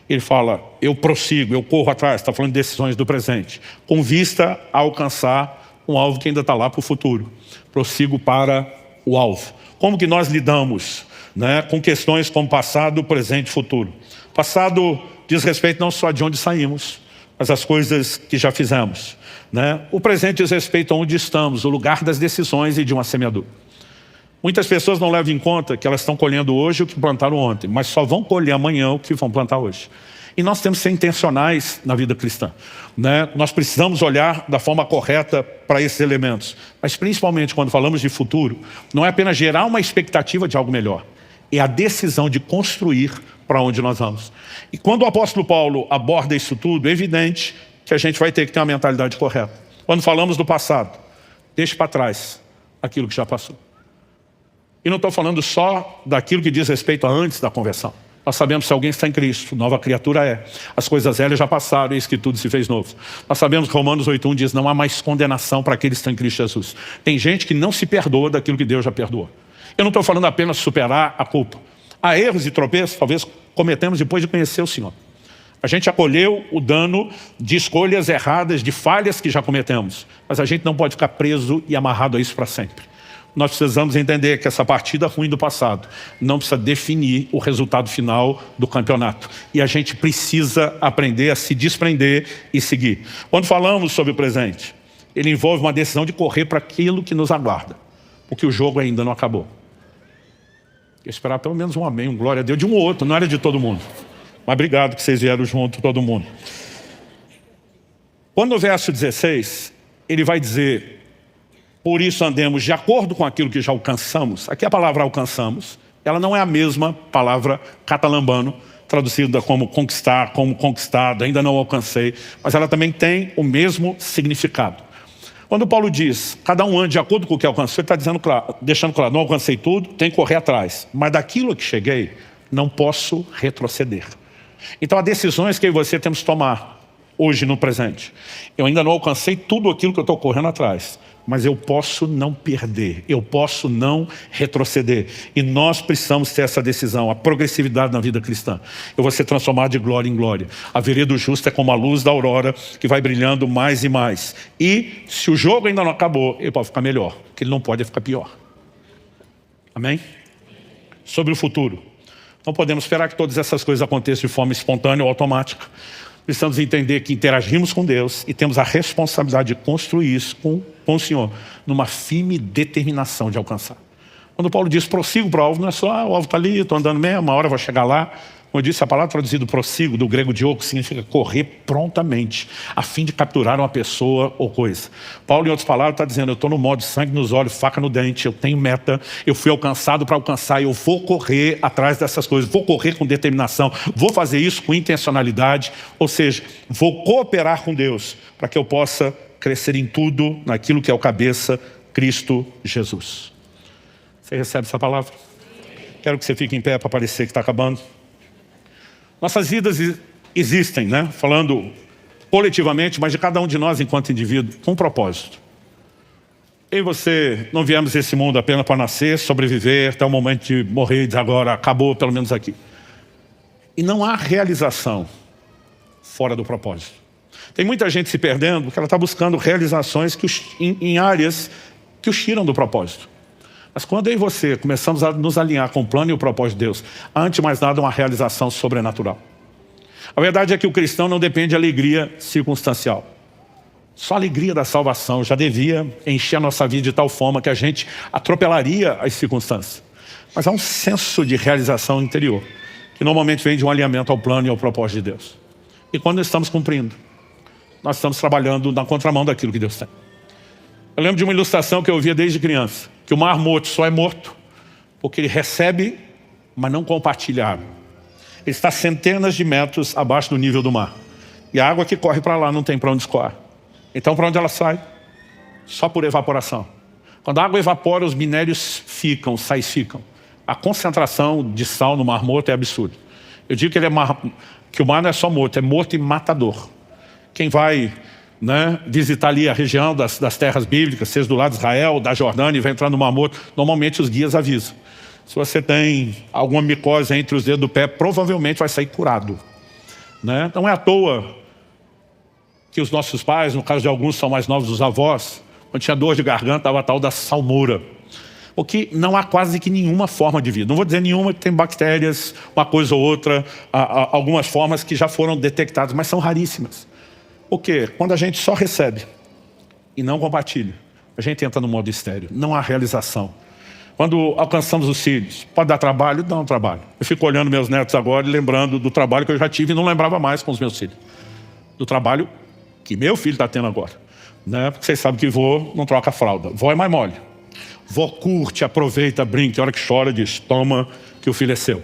Ele fala, eu prossigo, eu corro atrás, está falando de decisões do presente, com vista a alcançar um alvo que ainda está lá para o futuro. Prossigo para o alvo. Como que nós lidamos, né, com questões como passado, presente e futuro? Passado diz respeito não só de onde saímos, mas as coisas que já fizemos, né? O presente diz respeito a onde estamos, o lugar das decisões e de uma semeadura. Muitas pessoas não levam em conta que elas estão colhendo hoje o que plantaram ontem, mas só vão colher amanhã o que vão plantar hoje. E nós temos que ser intencionais na vida cristã, né? Nós precisamos olhar da forma correta para esses elementos. Mas principalmente quando falamos de futuro, não é apenas gerar uma expectativa de algo melhor. É a decisão de construir para onde nós vamos. E quando o apóstolo Paulo aborda isso tudo, é evidente que a gente vai ter que ter uma mentalidade correta. Quando falamos do passado, deixe para trás aquilo que já passou. E não estou falando só daquilo que diz respeito a antes da conversão. Nós sabemos que se alguém está em Cristo, nova criatura é. As coisas velhas já passaram, eis que tudo se fez novo. Nós sabemos que Romanos 8,1 diz, não há mais condenação para aqueles que estão em Cristo Jesus. Tem gente que não se perdoa daquilo que Deus já perdoou. Eu não estou falando apenas superar a culpa. Há erros e tropeços, talvez cometemos depois de conhecer o Senhor. A gente acolheu o dano de escolhas erradas, de falhas que já cometemos. Mas a gente não pode ficar preso e amarrado a isso para sempre. Nós precisamos entender que essa partida ruim do passado não precisa definir o resultado final do campeonato. E a gente precisa aprender a se desprender e seguir. Quando falamos sobre o presente, ele envolve uma decisão de correr para aquilo que nos aguarda. Porque o jogo ainda não acabou. Eu esperava pelo menos um amém, um glória a Deus, de um ou outro, não era de todo mundo. Mas obrigado que vocês vieram junto, todo mundo. Quando no verso 16, ele vai dizer, por isso andemos de acordo com aquilo que já alcançamos. Aqui a palavra alcançamos, ela não é a mesma palavra catalambano, traduzida como conquistar, como conquistado, ainda não alcancei, mas ela também tem o mesmo significado. Quando Paulo diz, cada um ande de acordo com o que alcançou, ele está dizendo claro, deixando claro, não alcancei tudo, tem que correr atrás. Mas daquilo que cheguei, não posso retroceder. Então há decisões que eu e você temos que tomar hoje no presente. Eu ainda não alcancei tudo aquilo que eu estou correndo atrás. Mas eu posso não perder, eu posso não retroceder. E nós precisamos ter essa decisão, a progressividade na vida cristã. Eu vou ser transformado de glória em glória. A vereda do justo é como a luz da aurora, que vai brilhando mais e mais. E se o jogo ainda não acabou, ele pode ficar melhor, porque ele não pode ficar pior. Amém? Sobre o futuro. Não podemos esperar que todas essas coisas aconteçam de forma espontânea ou automática. Precisamos entender que interagimos com Deus e temos a responsabilidade de construir isso com o Senhor, numa firme determinação de alcançar. Quando Paulo diz prossigo para o alvo, não é só o alvo está ali, estou andando mesmo, uma hora eu vou chegar lá. Como eu disse, a palavra traduzida prossigo, do grego dioko, significa correr prontamente, a fim de capturar uma pessoa ou coisa. Paulo, em outras palavras, está dizendo, eu estou no modo sangue nos olhos, faca no dente, eu tenho meta, eu fui alcançado para alcançar, eu vou correr atrás dessas coisas, vou correr com determinação, vou fazer isso com intencionalidade, ou seja, vou cooperar com Deus, para que eu possa crescer em tudo, naquilo que é o cabeça, Cristo Jesus. Você recebe essa palavra? Quero que você fique em pé para parecer que está acabando. Nossas vidas existem, né? Falando coletivamente, mas de cada um de nós enquanto indivíduo, com um propósito. Eu e você não viemos esse mundo apenas para nascer, sobreviver, até o momento de morrer e dizer agora, acabou, pelo menos aqui. E não há realização fora do propósito. Tem muita gente se perdendo porque ela está buscando realizações em áreas que os tiram do propósito. Mas quando eu e você começamos a nos alinhar com o plano e o propósito de Deus, antes de mais nada, uma realização sobrenatural. A verdade é que o cristão não depende de alegria circunstancial. Só a alegria da salvação já devia encher a nossa vida de tal forma que a gente atropelaria as circunstâncias. Mas há um senso de realização interior, que normalmente vem de um alinhamento ao plano e ao propósito de Deus. E quando estamos cumprindo, nós estamos trabalhando na contramão daquilo que Deus tem. Eu lembro de uma ilustração que eu ouvia desde criança, que o mar morto só é morto porque ele recebe, mas não compartilha água. Ele está centenas de metros abaixo do nível do mar. E a água que corre para lá não tem para onde escoar. Então para onde ela sai? Só por evaporação. Quando a água evapora, os minérios ficam, os sais ficam. A concentração de sal no mar morto é absurda. Eu digo que o mar não é só morto, é morto e matador. Quem vai visitar ali a região das terras bíblicas, seja do lado de Israel, da Jordânia, e vai entrar no Mar Morto, normalmente os guias avisam. Se você tem alguma micose entre os dedos do pé, provavelmente vai sair curado. Não é à toa que os nossos pais, no caso de alguns são mais novos, os avós, quando tinha dor de garganta, dava a tal da salmoura. Porque não há quase que nenhuma forma de vida. Não vou dizer nenhuma, que tem bactérias, uma coisa ou outra, algumas formas que já foram detectadas, mas são raríssimas. Porque quando a gente só recebe e não compartilha, a gente entra no modo estéril, não há realização. Quando alcançamos os filhos, pode dar trabalho? Dá um trabalho. Eu fico olhando meus netos agora e lembrando do trabalho que eu já tive e não lembrava mais com os meus filhos. Do trabalho que meu filho está tendo agora. Porque vocês sabem que vô não troca fralda. Vó é mais mole. Vó curte, aproveita, brinca, a hora que chora diz, toma que o filho é seu.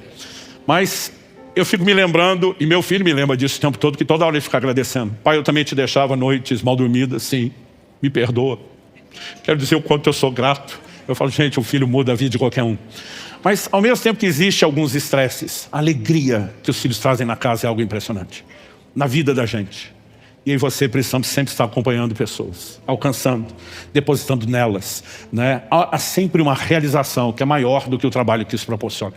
Mas eu fico me lembrando, e meu filho me lembra disso o tempo todo, que toda hora ele fica agradecendo. Pai, eu também te deixava noites mal dormidas, sim, me perdoa. Quero dizer o quanto eu sou grato. Eu falo, gente, o filho muda a vida de qualquer um. Mas ao mesmo tempo que existe alguns estresses, a alegria que os filhos trazem na casa é algo impressionante. Na vida da gente. E eu e você precisamos sempre estar acompanhando pessoas, alcançando, depositando nelas. Há sempre uma realização que é maior do que o trabalho que isso proporciona.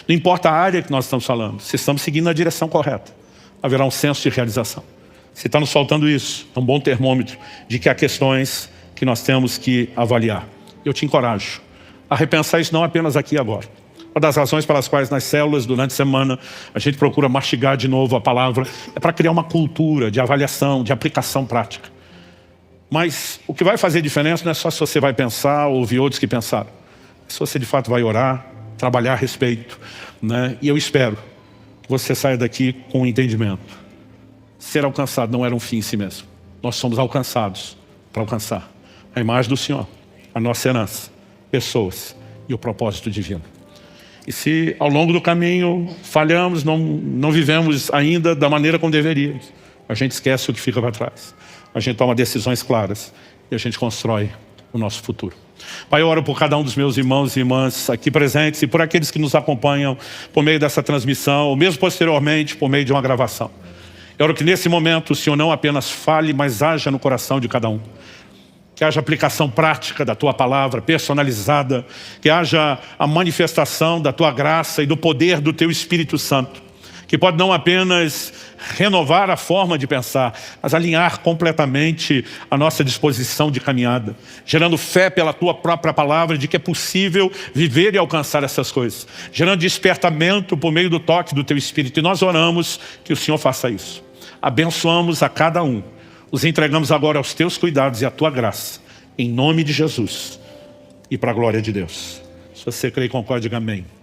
Não importa a área que nós estamos falando, se estamos seguindo na direção correta, haverá um senso de realização. Se está nos faltando isso, é um bom termômetro de que há questões que nós temos que avaliar. Eu te encorajo a repensar isso não apenas aqui e agora. Uma das razões pelas quais nas células, durante a semana, a gente procura mastigar de novo a palavra, é para criar uma cultura de avaliação, de aplicação prática. Mas o que vai fazer diferença não é só se você vai pensar ou ouvir outros que pensaram. É se você de fato vai orar, trabalhar a respeito. E eu espero que você saia daqui com um entendimento. Ser alcançado não era um fim em si mesmo. Nós somos alcançados para alcançar a imagem do Senhor, a nossa herança, pessoas e o propósito divino. E se ao longo do caminho falhamos, não vivemos ainda da maneira como deveríamos, a gente esquece o que fica para trás. A gente toma decisões claras e a gente constrói o nosso futuro. Pai, eu oro por cada um dos meus irmãos e irmãs aqui presentes e por aqueles que nos acompanham por meio dessa transmissão, ou mesmo posteriormente por meio de uma gravação. Eu oro que nesse momento o Senhor não apenas fale, mas haja no coração de cada um. Que haja aplicação prática da Tua palavra, personalizada. Que haja a manifestação da Tua graça e do poder do Teu Espírito Santo. que pode não apenas renovar a forma de pensar, mas alinhar completamente a nossa disposição de caminhada, gerando fé pela Tua própria palavra de que é possível viver e alcançar essas coisas, gerando despertamento por meio do toque do Teu Espírito. E nós oramos que o Senhor faça isso. Abençoamos a cada um, os entregamos agora aos Teus cuidados e à Tua graça, em nome de Jesus e para a glória de Deus. Se você crê e concorda, diga amém.